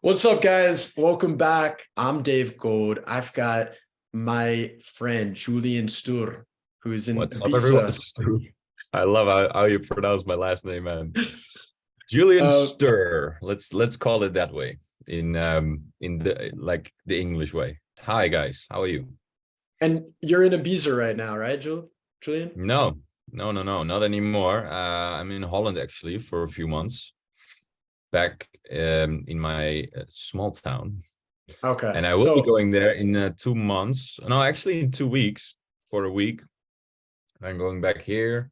What's up, guys? Welcome back. I'm Dave Gold. I've got my friend Julian Steur, who is in What's up, everyone? Ibiza. I love how you pronounce my last name, man. Julian Uh, Steur. Let's call it that way in the English way. Hi guys, how are you? and you're in Ibiza right now, right, Julian? No, not anymore. I'm in Holland actually for a few months, back in my small town, Okay. and I will be So, going there in 2 months. No, actually in 2 weeks for a week. I'm going back here.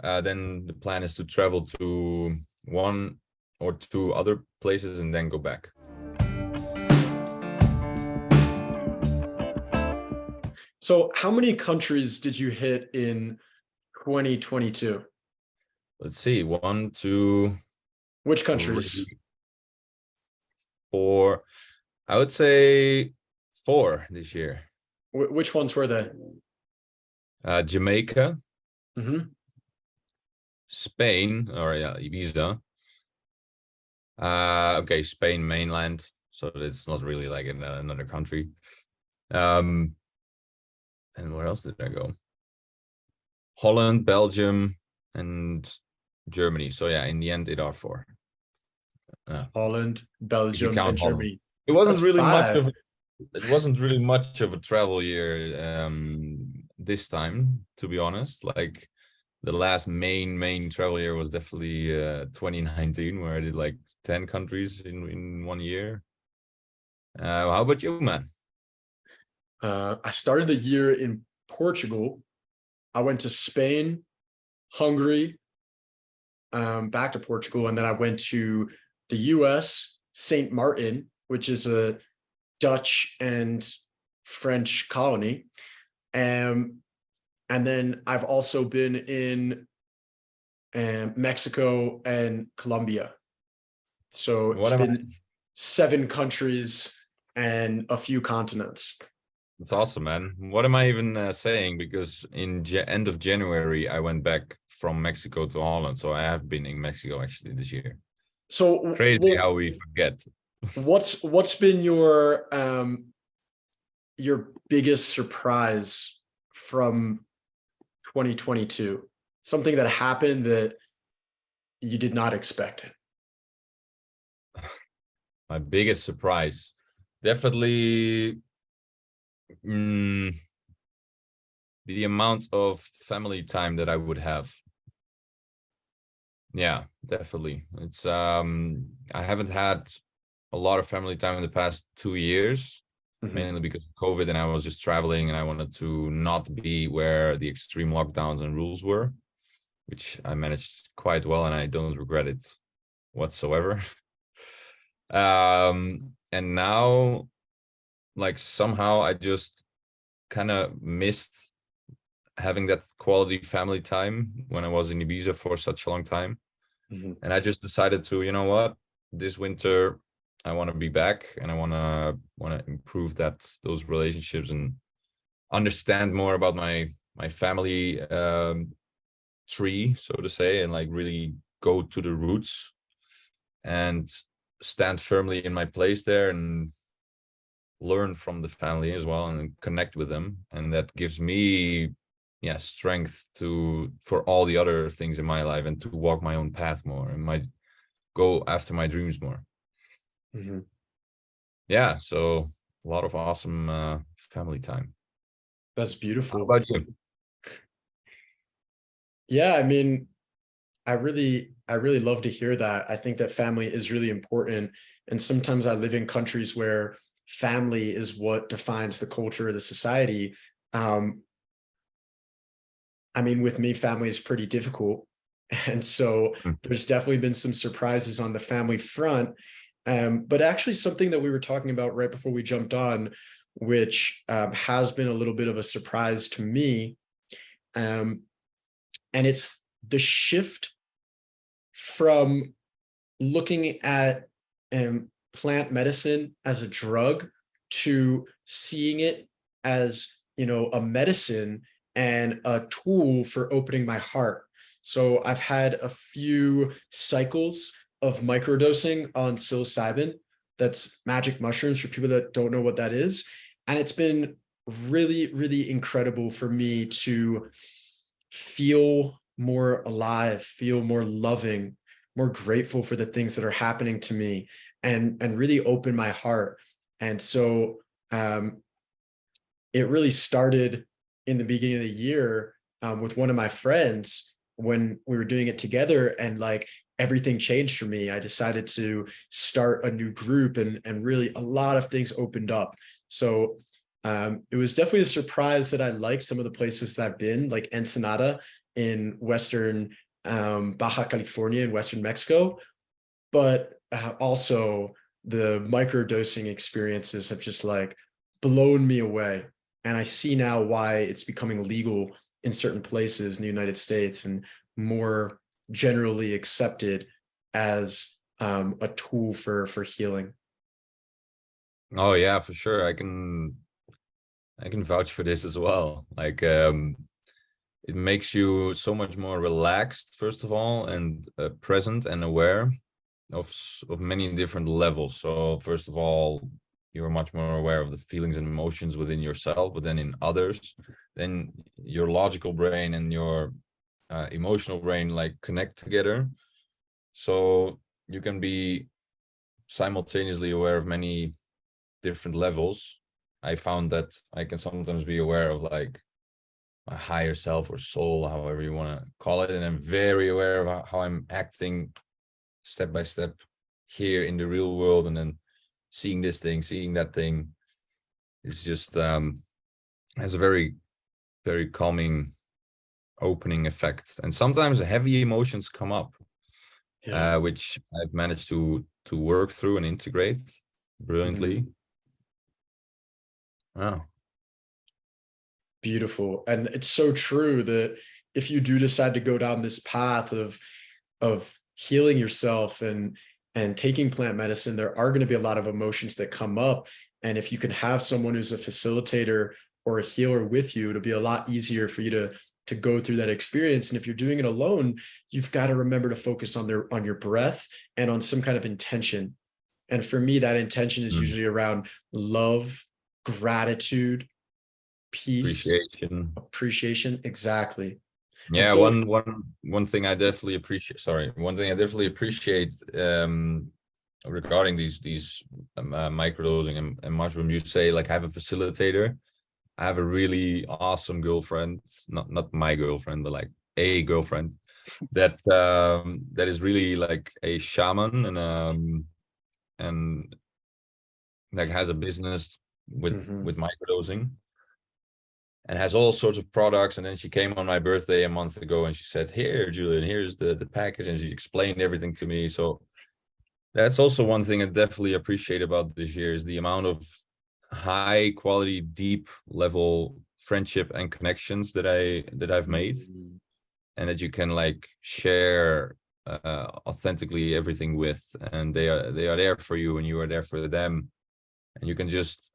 Then the plan is to travel to one or two other places and then go back. so how many countries did you hit in 2022? Let's see, one, two, Which three, countries? four. I would say four this year. Which ones were they? Jamaica, Mm-hmm. Spain, or yeah, Ibiza. Okay, Spain mainland, so it's not really like in another country. And where else did I go? Holland, Belgium, and Germany. So yeah, in the end, it are four. Holland, If you Belgium, and count Holland, Germany. it wasn't That's really much five. of it wasn't really much of a travel year this time, to be honest. Like the last main travel year was definitely 2019, where I did like 10 countries in 1 year. How about you, man? I started the year in Portugal. I went to Spain, Hungary, back to Portugal, and then I went to the US, St. Martin, which is a Dutch and French colony. And then I've also been in Mexico and Colombia. So it's What am I? been 7 countries and a few continents. It's awesome, man. What am I even saying? Because in end of January, I went back from Mexico to Holland, so I have been in Mexico actually this year. So, Crazy well, how we forget. what's been your biggest surprise from 2022? Something that happened that you did not expect. My biggest surprise, definitely, mm, the amount of family time that I would have. Yeah, definitely. It's I haven't had a lot of family time in the past 2 years, Mhm. mainly because of COVID, and I was just traveling and I wanted to not be where the extreme lockdowns and rules were, which I managed quite well and I don't regret it whatsoever. And now, like, somehow I just kind of missed having that quality family time when I was in Ibiza for such a long time. Mhm. And I just decided to, you know what, this winter I want to be back and I want to improve those relationships and understand more about my family tree, so to say, and like really go to the roots and stand firmly in my place there and learn from the family as well and connect with them, and that gives me, yeah, strength to for all the other things in my life and to walk my own path more and might go after my dreams more. Mhm. Yeah, so a lot of awesome family time. That's How beautiful. about you? Yeah, I mean, I really love to hear that. I think that family is really important. And sometimes I live in countries where family is what defines the culture of the society. Um, I mean, with me, family is pretty difficult. And so Mm. there's definitely been some surprises on the family front. But actually, something that we were talking about right before we jumped on, which has been a little bit of a surprise to me, um, and it's the shift from looking at plant medicine as a drug to seeing it as, a medicine and a tool for opening my heart. So I've had a few cycles of microdosing on psilocybin, That's magic mushrooms for people that don't know what that is. And it's been really, really incredible for me to feel more alive, feel more loving, more grateful for the things that are happening to me, and really open my heart. And so it really started in the beginning of the year with one of my friends when we were doing it together, and like everything changed for me. I decided to start a new group, and really a lot of things opened up. So it was definitely a surprise that I liked some of the places that I've been, like Ensenada in Western Baja California in Western Mexico, but also the microdosing experiences have just like blown me away. And I see now why it's becoming legal in certain places in the United States and more generally accepted as a tool for healing. Oh yeah, for sure. I can vouch for this as well. Like it makes you so much more relaxed, first of all, and present and aware of many different levels. So first of all, you're much more aware of the feelings and emotions within yourself, but then in others. Then your logical brain and your emotional brain like connect together. So you can be simultaneously aware of many different levels. I found that I can sometimes be aware of like my higher self or soul, however you want to call it, and I'm very aware of how I'm acting step by step here in the real world, and then seeing this thing, seeing that thing. It's just has a very, very calming opening effect. And sometimes heavy emotions come up, Yeah. which I've managed to work through and integrate brilliantly. Mhm. Wow. Beautiful. And it's so true that if you do decide to go down this path of healing yourself and taking plant medicine, there are going to be a lot of emotions that come up. And if you can have someone who's a facilitator or a healer with you, it'll be a lot easier for you to go through that experience. And if you're doing it alone, you've got to remember to focus on your breath and on some kind of intention. And for me, that intention is Mm. usually around love, gratitude, peace, Appreciation. appreciation. Exactly. And Yeah, so, one thing I definitely appreciate. Sorry, one thing I definitely appreciate regarding these microdosing and mushrooms. You say like I have a facilitator. I have a really awesome girlfriend, not my girlfriend, but like a girlfriend that is really like a shaman and like has a business mhm, with microdosing and has all sorts of products. And then she came on my birthday a month ago and she said, "Here, Julian, here's the package," and she explained everything to me. So that's also one thing I definitely appreciate about this year is the amount of high quality, deep level friendship and connections that I've made, mhm. and that you can like share authentically everything with, and they are there for you and you are there for them, and you can just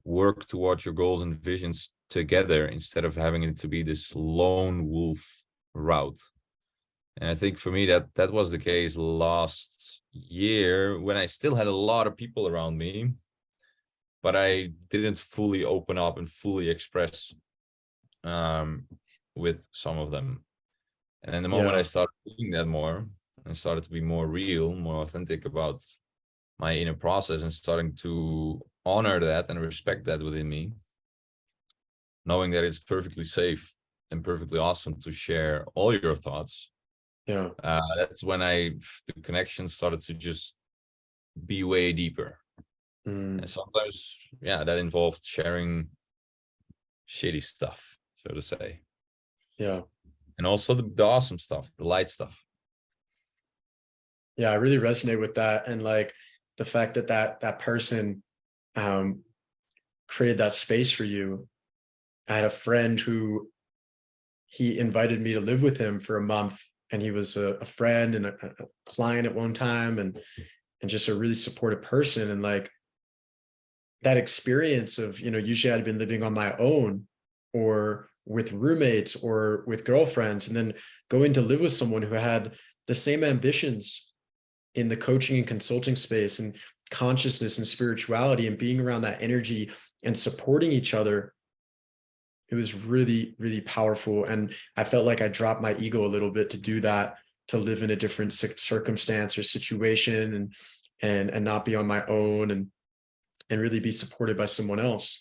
work towards your goals and visions together instead of having it to be this lone wolf route. And I think for me that was the case last year when I still had a lot of people around me, but I didn't fully open up and fully express um, with some of them. And then the moment I Yeah, started doing that more, I started to be more real, more authentic about my inner process and starting to honor that and respect that within me, knowing that it's perfectly safe and perfectly awesome to share all your thoughts. yeah. That's when the connection started to just be way deeper. And Mm, sometimes, yeah, that involved sharing shitty stuff, so to say, yeah. and also the awesome stuff, the light stuff. Yeah, I really resonate with that. And like the fact that that person um created that space for you. I had a friend who he invited me to live with him for a month, and he was a friend and a client at one time, and just a really supportive person. And like that experience of, usually I'd been living on my own or with roommates or with girlfriends, and then going to live with someone who had the same ambitions in the coaching and consulting space, and consciousness and spirituality and being around that energy and supporting each other, it was really, really powerful. And I felt like I dropped my ego a little bit to do that, to live in a different circumstance or situation, and not be on my own, and really be supported by someone else.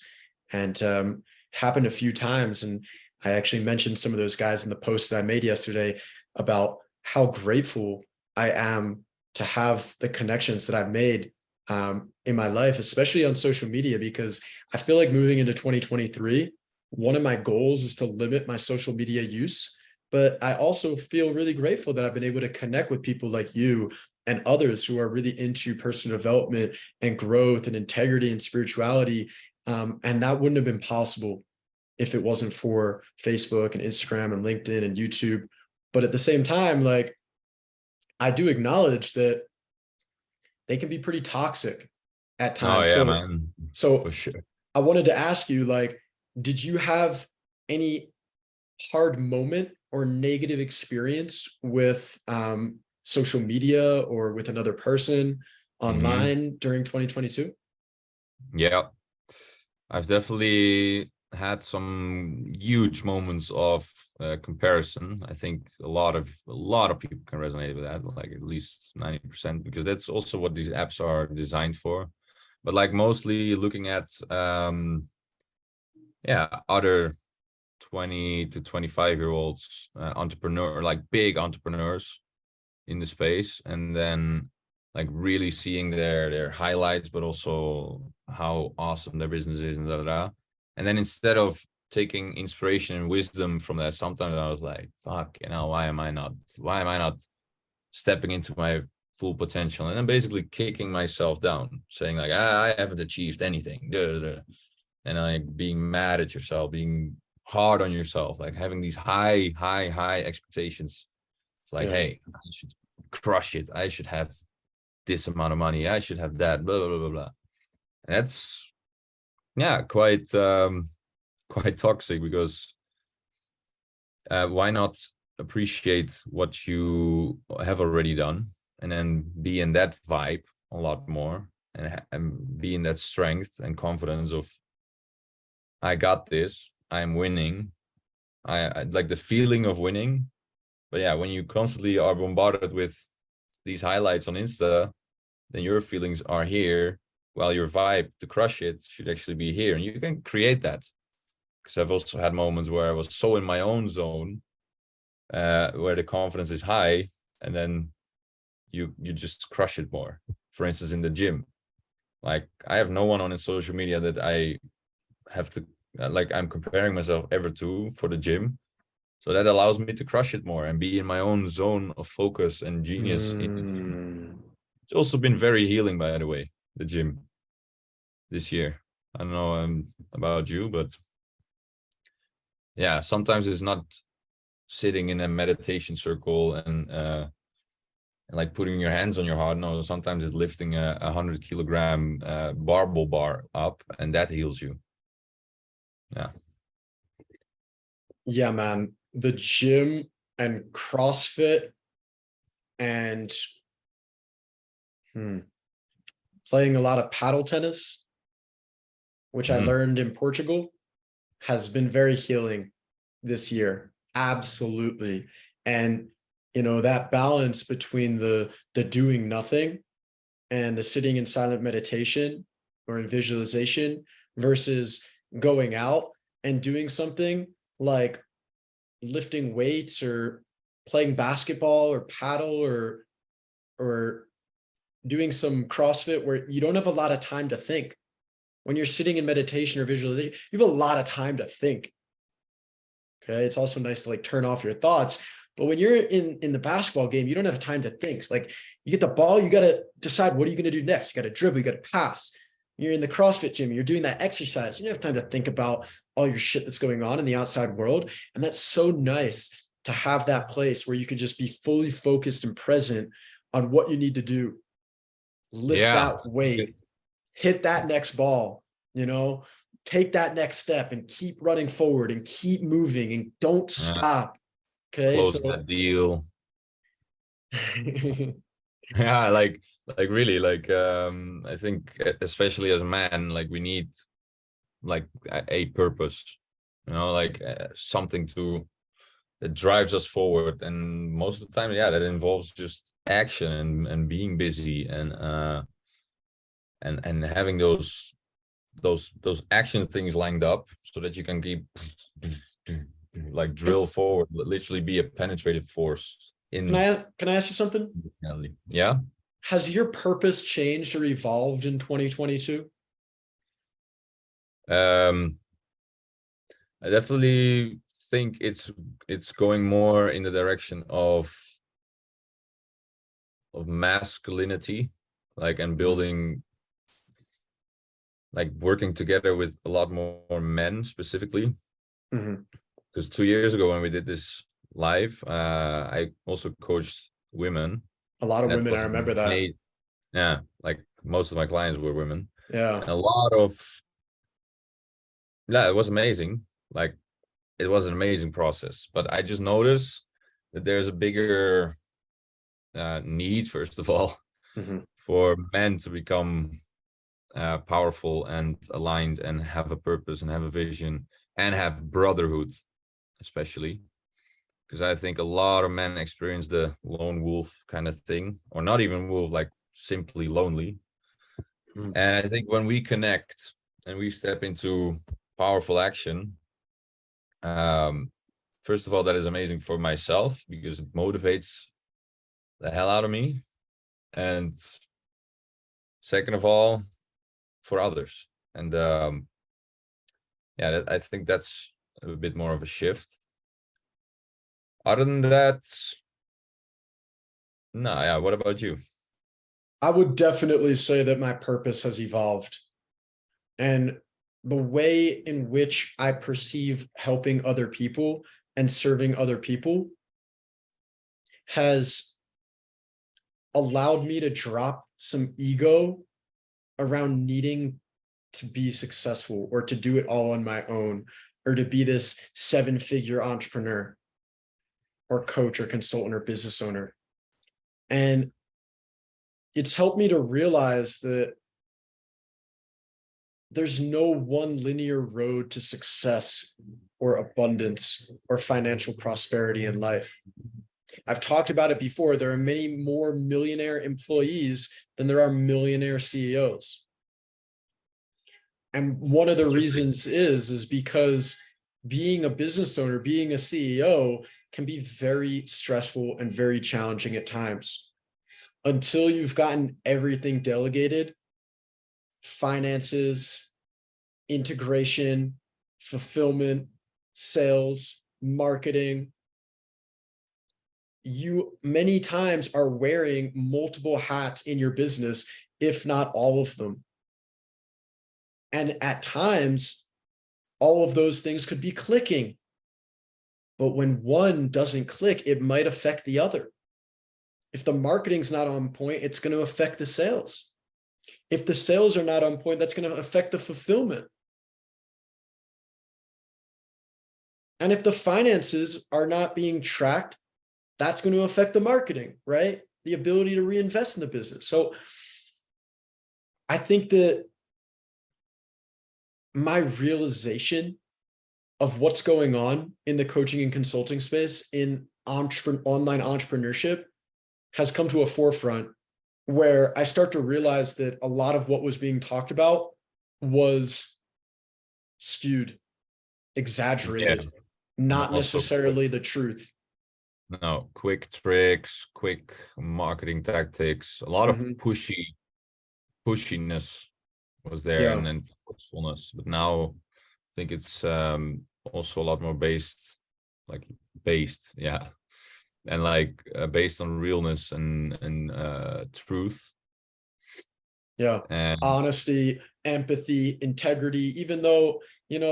And happened a few times. And I actually mentioned some of those guys in the post that I made yesterday about how grateful I am to have the connections that I've made in my life, especially on social media, because I feel like moving into 2023, one of my goals is to limit my social media use. But I also feel really grateful that I've been able to connect with people like you and others who are really into personal development and growth and integrity and spirituality. And that wouldn't have been possible if it wasn't for Facebook and Instagram and LinkedIn and YouTube. But at the same time, like, I do acknowledge that they can be pretty toxic at Oh times. yeah, So, man, so for sure. I wanted to ask you, like, did you have any hard moment or negative experience with social media or with another person Hmm. online during 2022? Yeah, I've definitely had some huge moments of comparison. I think a lot of people can resonate with that, like at least 90%, because that's also what these apps are designed for. But like mostly looking at yeah, other 20 to 25-year-olds, entrepreneur, like big entrepreneurs in the space, and then like really seeing their highlights, but also how awesome their business is, and da da da. And then instead of taking inspiration and wisdom from that, sometimes I was like, fuck, why am I not stepping into my full potential? And then basically kicking myself down, saying like, I haven't achieved anything. Duh, duh, duh. And like being mad at yourself, being hard on yourself, like having these high expectations. It's like, Yeah. hey, I should crush it. I should have this amount of money. I should have that. Blah blah blah blah. And that's, yeah, quite toxic, because why not appreciate what you have already done, and then be in that vibe a lot more, and be in that strength and confidence of, I got this. I'm winning. I like the feeling of winning. But yeah, when you constantly are bombarded with these highlights on Insta, then your feelings are here, while your vibe to crush it should actually be here. And you can create that. Because I've also had moments where I was so in my own zone, where the confidence is high, and then you just crush it more. For instance, in the gym, like I have no one on social media that I have to like I'm comparing myself ever to for the gym. So that allows me to crush it more and be in my own zone of focus and genius in the gym. Mm. It's also been very healing, by the way, the gym this year. I don't know about you, but yeah, sometimes it's not sitting in a meditation circle and like putting your hands on your heart. No, sometimes it's lifting a 100 kilogram barbell bar up, and that heals you. Yeah. Yeah, man. The gym and CrossFit and playing a lot of paddle tennis, which I Mhm. learned in Portugal, has been very healing this year. Absolutely. And that balance between the doing nothing and the sitting in silent meditation or in visualization versus going out and doing something like lifting weights or playing basketball or paddle or doing some CrossFit where you don't have a lot of time to think. When you're sitting in meditation or visualization, you have a lot of time to think. Okay. It's also nice to like turn off your thoughts. But when you're in the basketball game, you don't have time to think. It's like you get the ball, you got to decide what are you going to do next? You got to dribble, you got to pass. You're in the CrossFit gym, you're doing that exercise. You don't have time to think about all your shit that's going on in the outside world. And that's so nice to have that place where you can just be fully focused and present on what you need to do. Lift Yeah. that weight, hit that next ball, take that next step and keep running forward and keep moving and don't Yeah. stop. Okay. Close So that deal. Yeah, like Like really, like I think especially as a man, like we need like a purpose, like something to that drives us forward. And most of the time, yeah, that involves just action and being busy and having those action things lined up so that you can keep like drill forward, literally be a penetrative force Can in I ask you something? reality. Yeah. Has your purpose changed or evolved in 2022? Um, I definitely think it's going more in the direction of masculinity, like, and building, like working together with a lot more men specifically. Mm-hmm. Because 2 years ago when we did this live, I also coached women, A lot of and that women, I was remember that. amazing. Yeah, like most of my clients were women, Yeah. and a lot of, yeah, it was amazing. Like, it was an amazing process, but I just noticed that there's a bigger need, first of all, Mm-hmm. for men to become powerful and aligned and have a purpose and have a vision and have brotherhood, especially because I think a lot of men experience the lone wolf kind of thing, or not even wolf, like simply lonely. Mm-hmm. And I think when we connect and we step into powerful action, um, first of all, that is amazing for myself because it motivates the hell out of me. And second of all, for others. And yeah, I think that's a bit more of a shift. Other than that, no, yeah. What about you? I would definitely say that my purpose has evolved. And the way in which I perceive helping other people and serving other people has allowed me to drop some ego around needing to be successful or to do it all on my own or to be this 7-figure entrepreneur or coach or consultant or business owner. And it's helped me to realize that there's no one linear road to success or abundance or financial prosperity in life. I've talked about it before. There are many more millionaire employees than there are millionaire CEOs. And one of the reasons is because being a business owner, being a CEO can be very stressful and very challenging at times. Until you've gotten everything delegated, finances, integration, fulfillment, sales, marketing, you many times are wearing multiple hats in your business, if not all of them. And at times, all of those things could be clicking. But when one doesn't click, it might affect the other. If the marketing's not on point, it's going to affect the sales. If the sales are not on point, that's going to affect the fulfillment. And if the finances are not being tracked, that's going to affect the marketing, right? The ability to reinvest in the business. So I think that my realization of what's going on in the coaching and consulting space in online entrepreneurship has come to a forefront where I start to realize that a lot of what was being talked about was skewed, Yeah, exaggerated, and not also necessarily the truth. no quick tricks, quick marketing tactics, a lot of Mm-hmm. pushiness was there, Yeah. and then forcefulness. But now I think it's also a lot more based, yeah, and like based on realness and truth. Yeah. And Honesty, empathy, integrity, even though,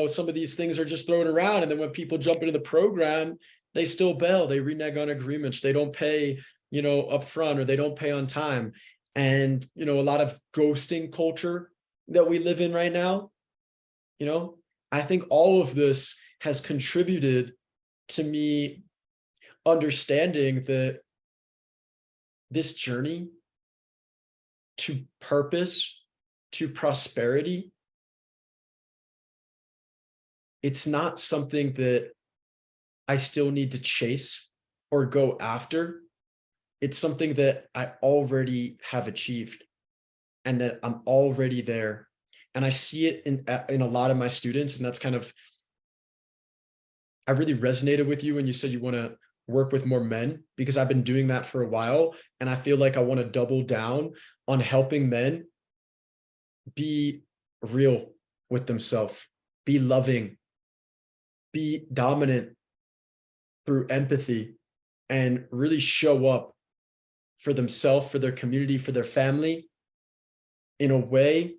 some of these things are just thrown around. And then when people jump into the program, they still bail, they renege on agreements, they don't pay, upfront, or they don't pay on time. And, a lot of ghosting culture that we live in right now, I think all of this has contributed to me understanding that this journey to purpose, to prosperity, it's not something that I still need to chase or go after. It's something that I already have achieved and that I'm already there. And I see it in a lot of my students. And that's kind of, I really resonated with you when you said you want to work with more men, because I've been doing that for a while. And I feel like I want to double down on helping men be real with themselves, be loving, be dominant through empathy, and really show up for themselves, for their community, for their family in a way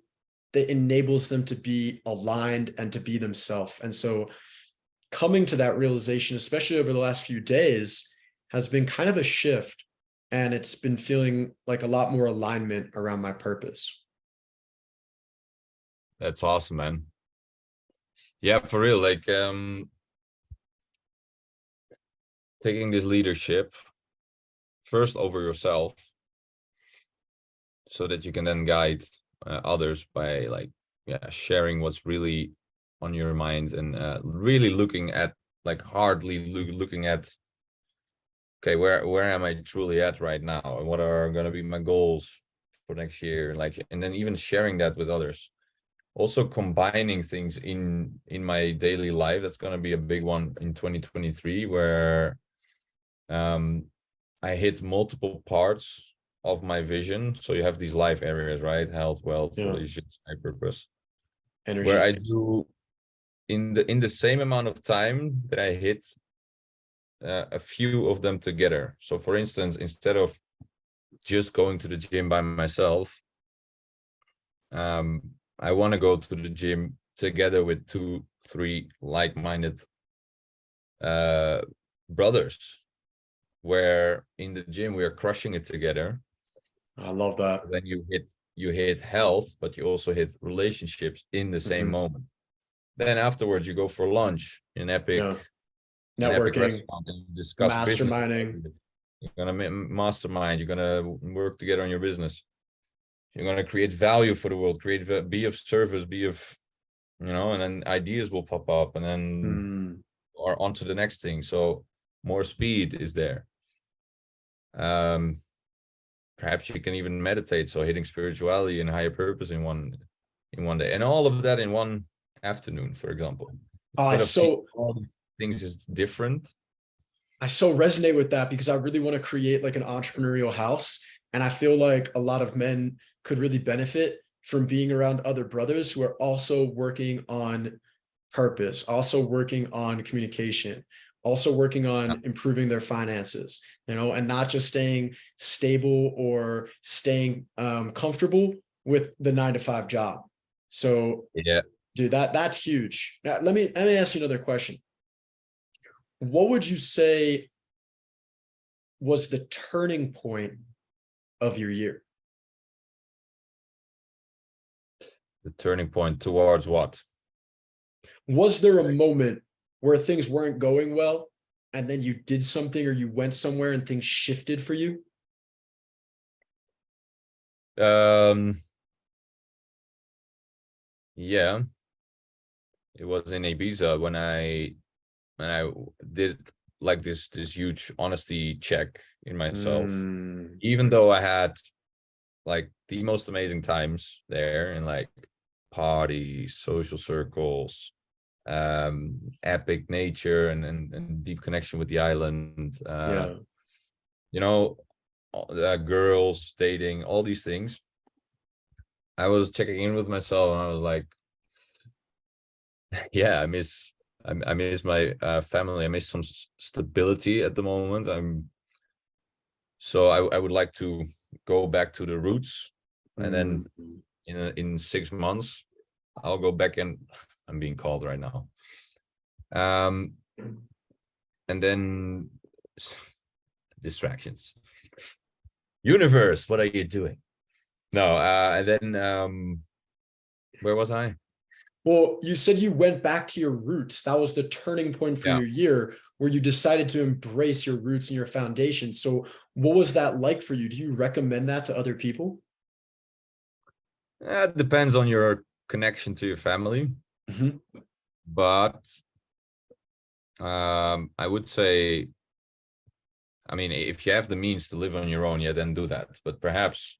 that enables them to be aligned and to be themselves. And so coming to that realization, especially over the last few days, has been kind of a shift. And it's been feeling like a lot more alignment around my purpose. That's awesome, man. Yeah, for real. Like taking this leadership first over yourself, so that you can then guide others by like, yeah, sharing what's really on your mind, and really looking at, like, hardly looking at, okay, where am I truly at right now, and what are going to be my goals for next year, like, and then even sharing that with others. Also combining things in my daily life. That's going to be a big one in 2023, where I hit multiple parts of my vision. So you have these life areas, right? Health, wealth, relationships, my purpose. Energy. Where I do in the same amount of time that I hit a few of them together. So for instance, instead of just going to the gym by myself, I want to go to the gym together with 2-3 like-minded brothers, where in the gym we are crushing it together. I love that. Then you hit health, but you also hit relationships in the same moment. Then afterwards you go for lunch in epic networking, restaurant, and discuss masterminding. business. You're gonna mastermind. You're gonna work together on your business. You're gonna create value for the world. Be of service. Be of, and then ideas will pop up, and then or on to the next thing. So more speed is there. Perhaps you can even meditate. So hitting spirituality and higher purpose in one day, and all of that in one afternoon, for example. Instead of seeing all these things is different. I so resonate with that, because I really want to create like an entrepreneurial house. And I feel like a lot of men could really benefit from being around other brothers who are also working on purpose, also working on communication, also working on improving their finances, and not just staying stable or staying comfortable with the 9-to-5 job. So yeah, dude, that's huge. Now, let me ask you another question. What would you say was the turning point of your year? The turning point towards what? Was there a moment where things weren't going well, and then you did something or you went somewhere and things shifted for you? Yeah, it was in Ibiza when I did like this huge honesty check in myself. Even though I had like the most amazing times there, and like parties, social circles, epic nature, and deep connection with the island, girls, dating, all these things. I was checking in with myself, and I was like, yeah, I miss my family. I miss some stability at the moment. I would like to go back to the roots, and then in 6 months I'll go back, and I'm being called right now. And then distractions. Universe, what are you doing? No, and then where was I? Well, you said you went back to your roots. That was the turning point for your year, where you decided to embrace your roots and your foundation. So what was that like for you? Do you recommend that to other people? It depends on your connection to your family, Mhm. but I would say, I mean, if you have the means to live on your own, yeah, then do that. But perhaps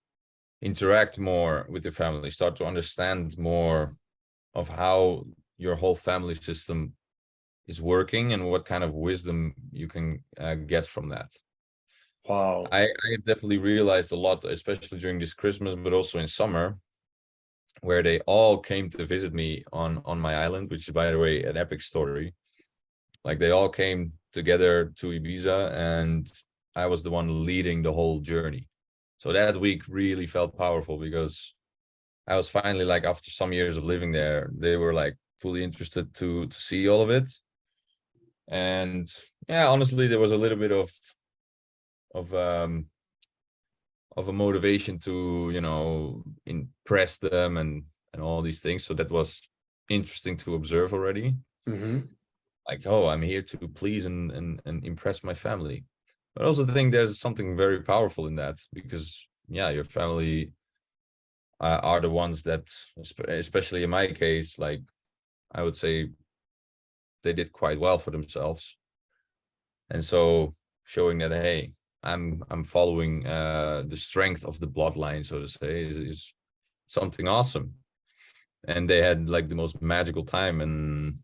interact more with your family, start to understand more of how your whole family system is working and what kind of wisdom you can get from that. Wow. I have definitely realized a lot, especially during this Christmas, but also in summer, where they all came to visit me on my island, which is, by the way, an epic story. Like they all came together to Ibiza, and I was the one leading the whole journey. So that week really felt powerful because I was finally, like, after some years of living there, they were like fully interested to see all of it. And yeah, honestly, there was a little bit of um of a motivation to, impress them and all these things. So that was interesting to observe already. Hmm. Like, oh, I'm here to please and impress my family. But I also think there's something very powerful in that, because yeah, your family are the ones that, especially in my case, like, I would say they did quite well for themselves. And so showing that, hey, I'm following the strength of the bloodline, so to say, is something awesome. And they had like the most magical time, and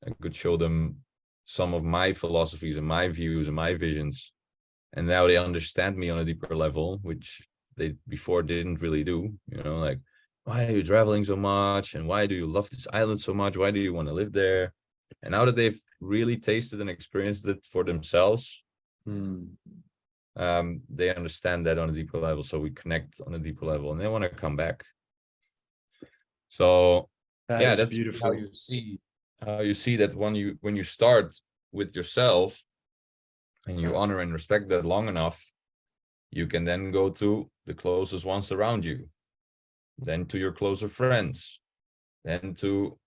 I could show them some of my philosophies and my views and my visions. And now they understand me on a deeper level, which they before didn't really do, like, why are you traveling so much? And why do you love this island so much? Why do you want to live there? And now that they've really tasted and experienced it for themselves, Mm. they understand that on a deeper level. So we connect on a deeper level, and they want to come back. So That yeah, is that's how beautiful. you see that when you start with yourself and you honor and respect that long enough, you can then go to the closest ones around you, then to your closer friends, then to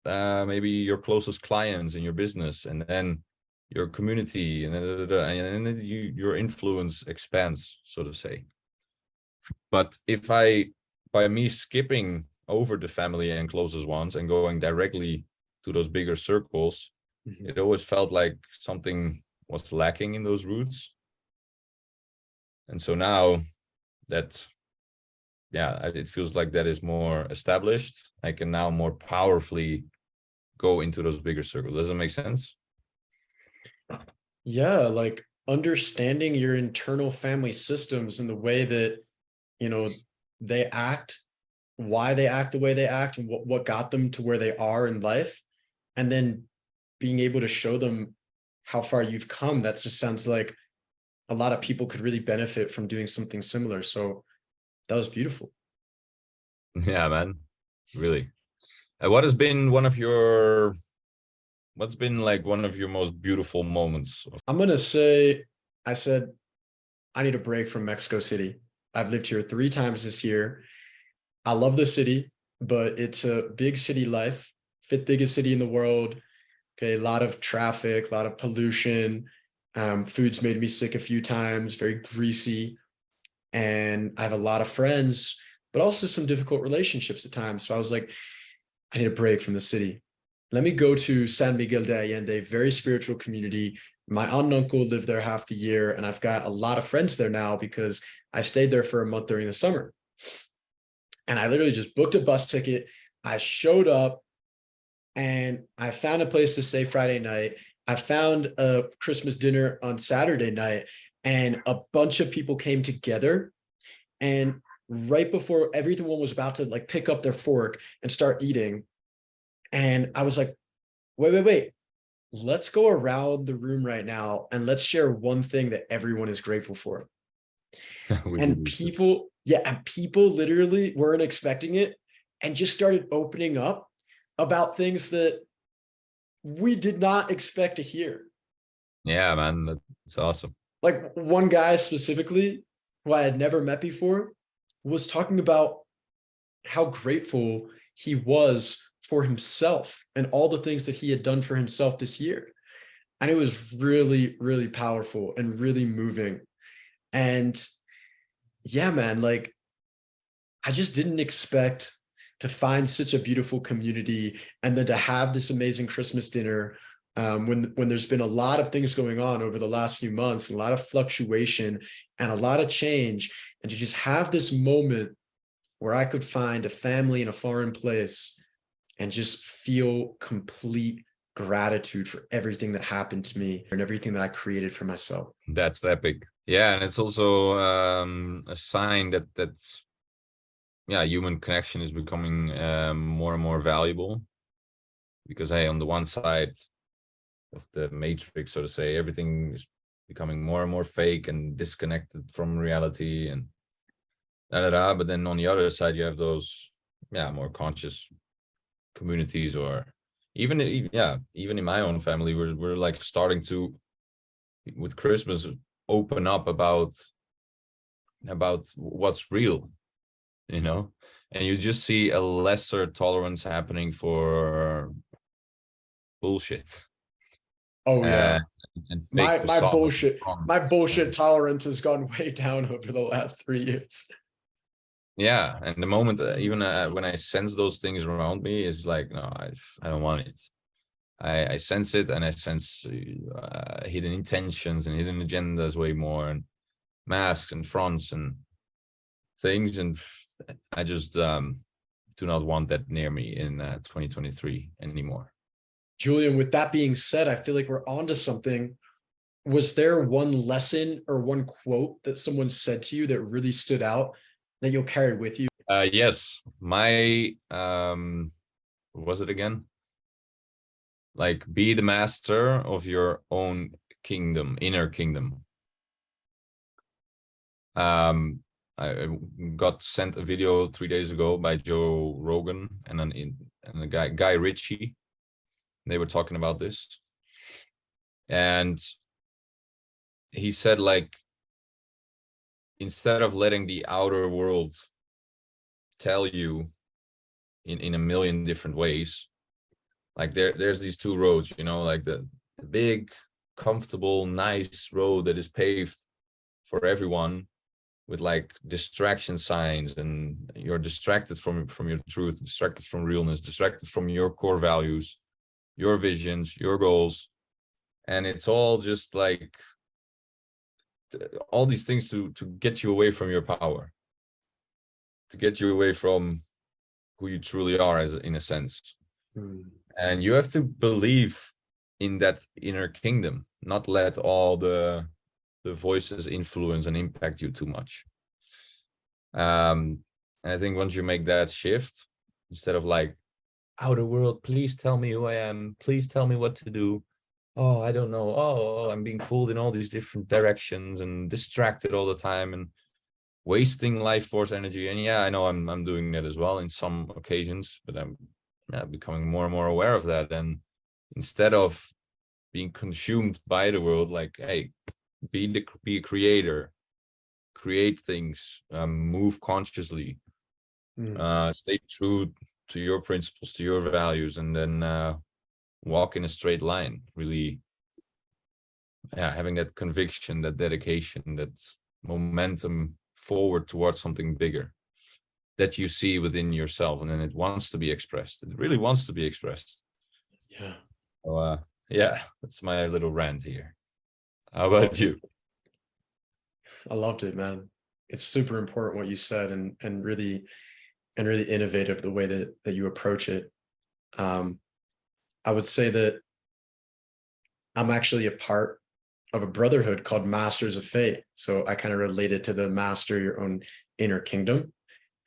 maybe your closest clients in your business, and then your community, and then your influence expands, so to say. But if by me skipping over the family and closest ones and going directly to those bigger circles, Mhm. it always felt like something was lacking in those roots. And so now that, yeah, it feels like that is more established, I can now more powerfully go into those bigger circles. Does it make sense? Yeah, like understanding your internal family systems and the way that, you know, they act, why they act the way they act, and what got them to where they are in life, and then being able to show them how far you've come. That just sounds like a lot of people could really benefit from doing something similar. So that was beautiful. Yeah, man, really. What has been what's been like one of your most beautiful moments? I'm gonna say, I said I need a break from Mexico City. I've lived here 3 times this year. I love the city, but it's a big city life, fifth biggest city in the world. Okay, a lot of traffic, a lot of pollution. Food's made me sick a few times, very greasy. And I have a lot of friends, but also some difficult relationships at times. So I was like, I need a break from the city. Let me go to San Miguel de Allende, very spiritual community. My aunt and uncle live there half the year, and I've got a lot of friends there now because I stayed there for a month during the summer. And I literally just booked a bus ticket. I showed up and I found a place to stay Friday night. I found a Christmas dinner on Saturday night, and a bunch of people came together. And right before everyone was about to like pick up their fork and start eating, and I was like, wait, let's go around the room right now and let's share one thing that everyone is grateful for. We do And this too. people, yeah, and people literally weren't expecting it and just started opening up about things that we did not expect to hear. Yeah, man, that's awesome. Like one guy specifically, who I had never met before, was talking about how grateful he was for himself and all the things that he had done for himself this year. And it was really, really powerful and really moving. And yeah, man, like I just didn't expect to find such a beautiful community, and then to have this amazing Christmas dinner, when there's been a lot of things going on over the last few months, a lot of fluctuation and a lot of change, and to just have this moment where I could find a family in a foreign place and just feel complete gratitude for everything that happened to me and everything that I created for myself. That's epic. Yeah, and it's also a sign that human connection is becoming more and more valuable, because hey, on the one side of the matrix, so to say, everything is becoming more and more fake and disconnected from reality and but then on the other side you have those more conscious communities, or even in my own family, we're like starting to, with Christmas, open up about what's real, and you just see a lesser tolerance happening for bullshit. Oh yeah. And my fake my facades. bullshit tolerance has gone way down over the last 3 years. Yeah, and the moment even when I sense those things around me, is like, no, I don't want it. I sense it, and I sense hidden intentions and hidden agendas way more, and masks and fronts and things, and I just do not want that near me in 2023 anymore. Julian, with that being said, I feel like we're onto something. Was there one lesson or one quote that someone said to you that really stood out that you'll carry with you? Yes, my what was it again? Like, be the master of your own kingdom, inner kingdom. I got sent a video 3 days ago by Joe Rogan and a Guy Ritchie. They were talking about this, and he said, like, instead of letting the outer world tell you in a million different ways, like there's these two roads, like the big, comfortable, nice road that is paved for everyone, with like distraction signs, and you're distracted from your truth, distracted from realness, distracted from your core values, your visions, your goals, and it's all just like all these things to get you away from your power, to get you away from who you truly are, in a sense. And you have to believe in that inner kingdom, not let all the voices influence and impact you too much. And I think once you make that shift, instead of like, outer world, please tell me who I am, please tell me what to do, oh, I don't know, oh, I'm being pulled in all these different directions and distracted all the time and wasting life force energy. And I know I'm doing that as well in some occasions, but I'm becoming more and more aware of that. And instead of being consumed by the world, like, hey, be a creator, create things, move consciously, stay true to your principles, to your values, and then walk in a straight line. Really, having that conviction, that dedication, that momentum forward towards something bigger that you see within yourself, and then it wants to be expressed. It really wants to be expressed. Yeah. So that's my little rant here. How about you? I loved it, man. It's super important what you said, and really innovative the way that you approach it. I would say that I'm actually a part of a brotherhood called Masters of Faith. So I kind of related to the master your own inner kingdom.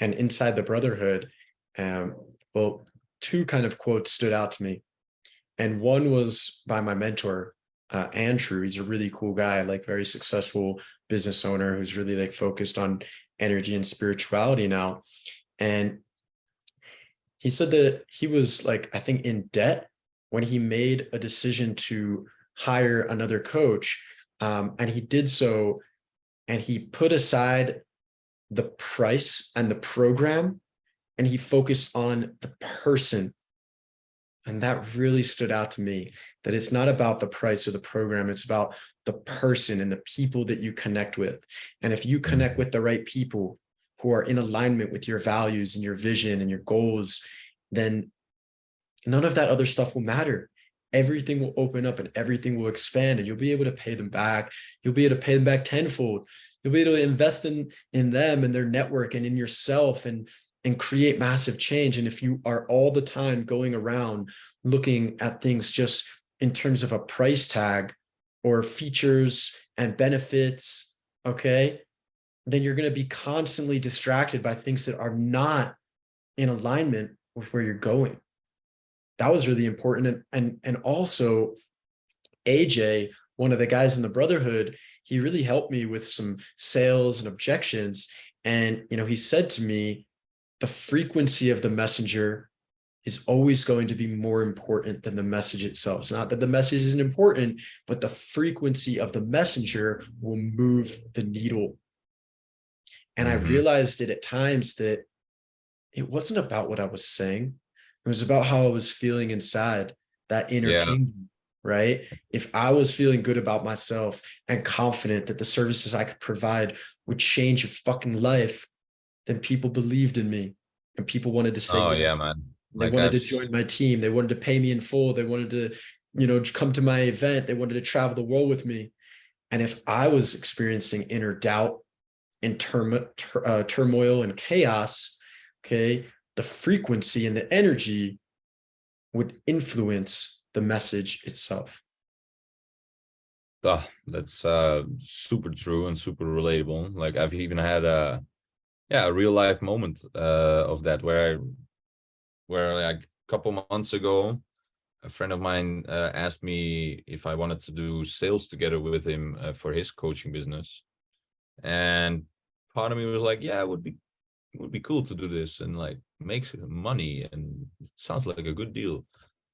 And inside the brotherhood, well, two kind of quotes stood out to me. And one was by my mentor, Andrew. He's a really cool guy, like very successful business owner who's really like focused on energy and spirituality now. And he said that he was like, I think, in debt when he made a decision to hire another coach. And he did so, and he put aside the price and the program, and he focused on the person. And that really stood out to me, that it's not about the price or the program, it's about the person and the people that you connect with. And if you connect with the right people, who are in alignment with your values and your vision and your goals, then none of that other stuff will matter. Everything will open up and everything will expand, and you'll be able to pay them back. You'll be able to pay them back tenfold. You'll be able to invest in them and their network and in yourself, and create massive change. And if you are all the time going around looking at things just in terms of a price tag or features and benefits, okay, then you're going to be constantly distracted by things that are not in alignment with where you're going. That was really important. And also AJ, one of the guys in the brotherhood, he really helped me with some sales and objections. And, he said to me, the frequency of the messenger is always going to be more important than the message itself. It's not that the message isn't important, but the frequency of the messenger will move the needle. And I realized it at times that it wasn't about what I was saying. It was about how I was feeling inside, that inner kingdom, right? If I was feeling good about myself and confident that the services I could provide would change your fucking life, then people believed in me and people wanted to say yes. Yeah, man. They wanted to join my team. They wanted to pay me in full. They wanted to, come to my event. They wanted to travel the world with me. And if I was experiencing inner doubt and turmoil and chaos, okay, the frequency and the energy would influence the message itself. That's super true and super relatable. Like I've even had a real life moment of that where like a couple months ago, a friend of mine asked me if I wanted to do sales together with him for his coaching business, and part of me was like, yeah, it would be cool to do this and like make money, and it sounds like a good deal.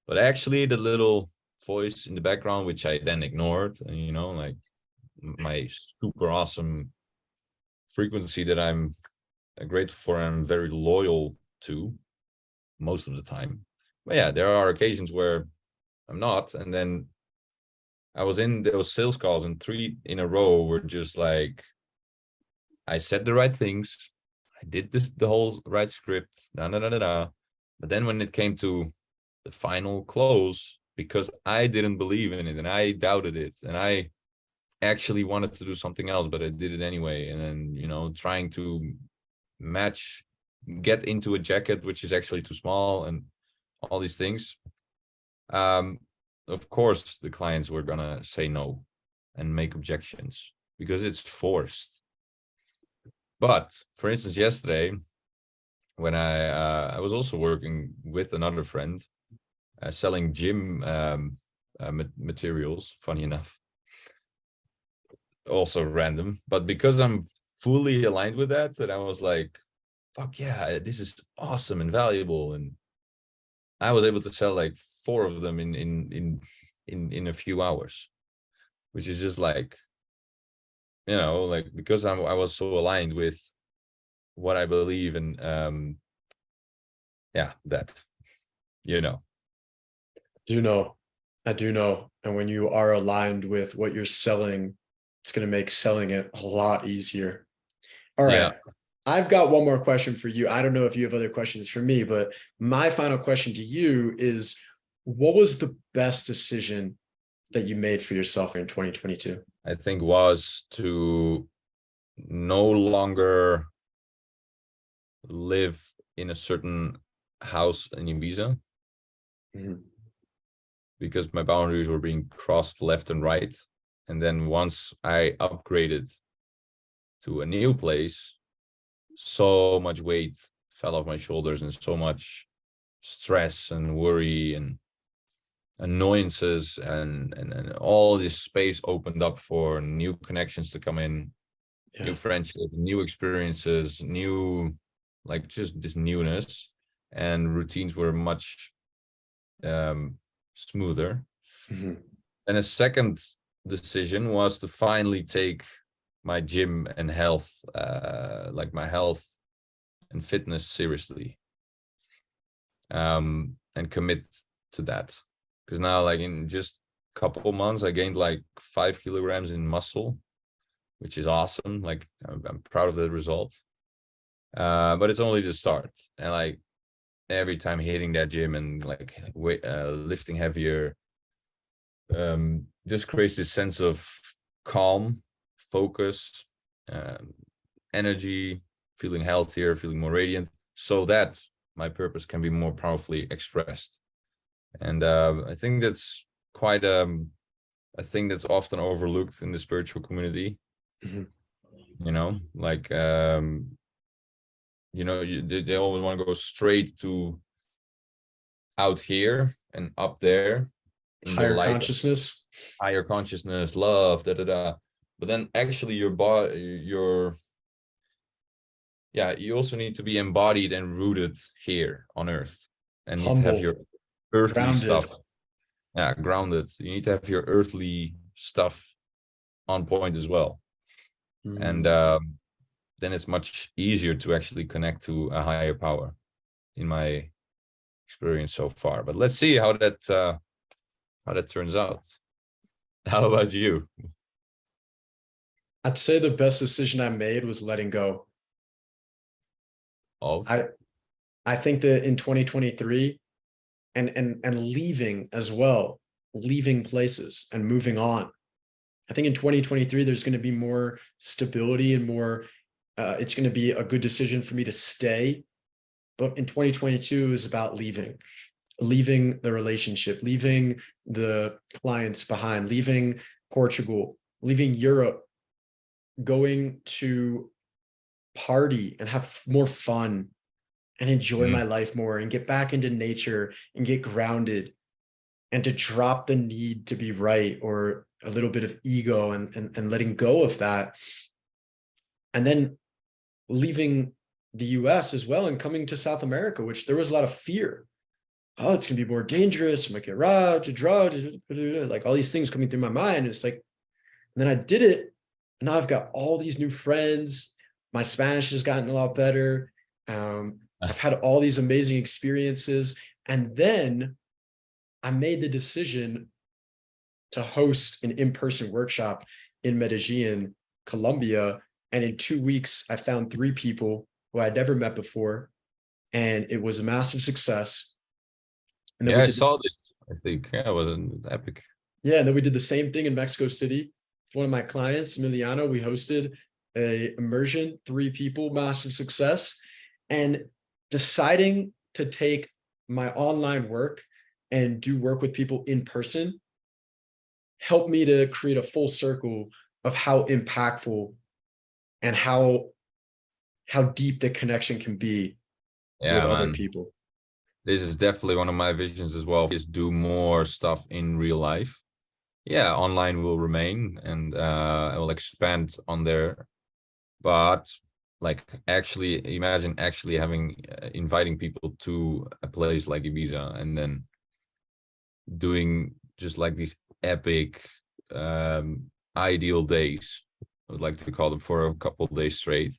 But actually the little voice in the background, which I then ignored, like my super awesome frequency that I'm grateful for and I'm very loyal to most of the time. But yeah, there are occasions where I'm not. And then I was in those sales calls, and 3 in a row were just like, I said the right things, I did the whole right script, but then when it came to the final close, because I didn't believe in it and I doubted it and I actually wanted to do something else, but I did it anyway. And then, trying to get into a jacket, which is actually too small, and all these things. Of course, the clients were gonna say no and make objections because it's forced. But for instance, yesterday, when I was also working with another friend, selling gym materials, funny enough, also random, but because I'm fully aligned with that I was like, fuck yeah, this is awesome and valuable. And I was able to sell like 4 of them in a few hours, which is just like, like, because I was so aligned with what I believe in. That, I do know. And when you are aligned with what you're selling, it's going to make selling it a lot easier. All right. Yeah. I've got one more question for you. I don't know if you have other questions for me, but my final question to you is, what was the best decision that you made for yourself in 2022? I think was to no longer live in a certain house in Ibiza, because my boundaries were being crossed left and right. And then once I upgraded to a new place, so much weight fell off my shoulders and so much stress and worry and annoyances and all this space opened up for new connections to come in, new friendships, new experiences, new, like, just this newness, and routines were much smoother. And a second decision was to finally take my gym and health, like my health and fitness, seriously, and commit to that. Because now, like, in just a couple of months, I gained like 5 kilograms in muscle, which is awesome. Like, I'm proud of the result. But it's only the start. And like every time hitting that gym and like lifting heavier, just creates this sense of calm, focus, um, energy, feeling healthier, feeling more radiant, so that my purpose can be more powerfully expressed. And I think that's quite a thing that's often overlooked in the spiritual community. Mhm. You know, like they always want to go straight to out here and up there in the Higher light of consciousness. higher consciousness, love, da da da. But then actually your body, you also need to be embodied and rooted here on earth, and need to have Humble, your earthly grounded. stuff, grounded. You need to have your earthly stuff on point as well. And Mm. then it's much easier to actually connect to a higher power, in my experience so far. But let's see how that turns out. How about you? I'd say the best decision I made was letting go. Of I I think that in 2023 and leaving as well, leaving places and moving on. I think in 2023 there's going to be more stability and more it's going to be a good decision for me to stay. But in 2022 is about leaving the relationship, leaving the clients behind, leaving Portugal, leaving Europe, going to party and have more fun and enjoy my Mm, life more and get back into nature and get grounded and to drop the need to be right or a little bit of ego and letting go of that. And then leaving the US as well and coming to South America, which there was a lot of fear. Oh, it's gonna be more dangerous. I might get robbed, drugged, like all these things coming through my mind. And it's like, and then I did it. And now I've got all these new friends. My Spanish has gotten a lot better. I've had all these amazing experiences. And then I made the decision to host an in-person workshop in Medellin, Colombia. And in 2 weeks, I found 3 people who I'd never met before. And it was a massive success. And then we yeah, I did saw this. this. I think it was an epic. Yeah. And then we did the same thing in Mexico City. One of my clients, Emiliano, we hosted a immersion, 3 people, massive success. And deciding to take my online work and do work with people in person helped me to create a full circle of how impactful and how deep the connection can be with Yeah, other man. people. This is definitely one of my visions as well. Is do more stuff in real life. Yeah, online will remain, and I will expand on there. But like, actually, imagine actually having inviting people to a place like Ibiza, and then doing just like these epic, ideal days. I would like to call them, for a couple of days straight.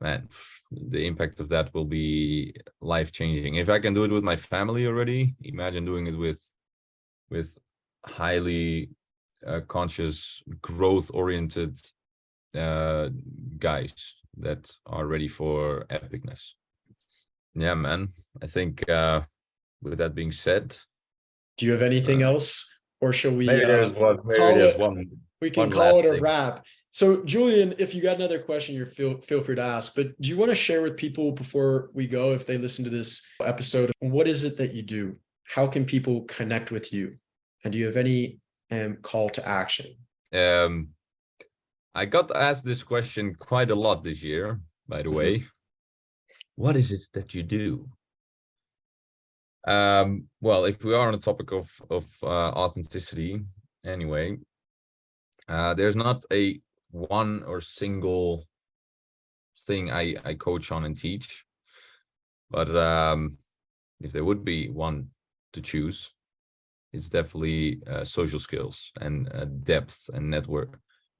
Man, the impact of that will be life changing. If I can do it with my family already, imagine doing it with highly conscious, growth oriented guys that are ready for epicness. Yeah, man. I think with that being said, Do you have anything uh, else, or shall we maybe call there's it? one We can one call last it a thing. wrap. So, Julian, if you got another question, you feel free to ask. But do you want to share with people before we go, if they listen to this episode, what is it that you do? How can people connect with you? And do you have any call to action? Um, I got asked this question quite a lot this year, by the Mhm. way. What is it that you do? Well, if we are on the topic of authenticity, anyway, there's not a one or single thing I coach on and teach, but if there would be one to choose, it's definitely social skills and depth and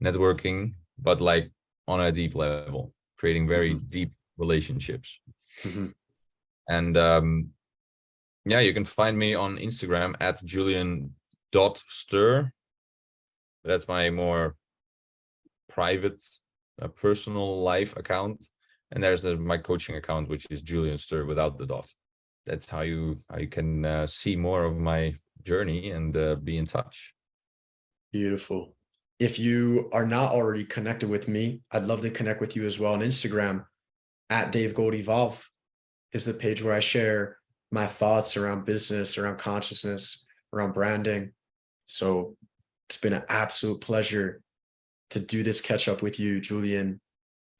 networking, but like on a deep level, creating very Mhm. deep relationships. Mhm. And yeah, you can find me on Instagram at Julian.Steur. That's my more private, personal life account. And there's my coaching account, which is Julian Steur without the dot. That's how you can see more of my journey and be in touch. Beautiful. If you are not already connected with me, I'd love to connect with you as well on Instagram. At Dave Gold Evolve is the page where I share my thoughts around business, around consciousness, around branding. So it's been an absolute pleasure to do this catch up with you, Julian.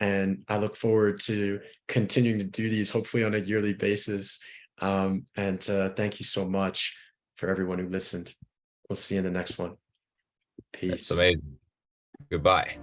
And I look forward to continuing to do these, hopefully on a yearly basis. And thank you so much for everyone who listened. We'll see you in the next one. That's Peace. amazing. Goodbye.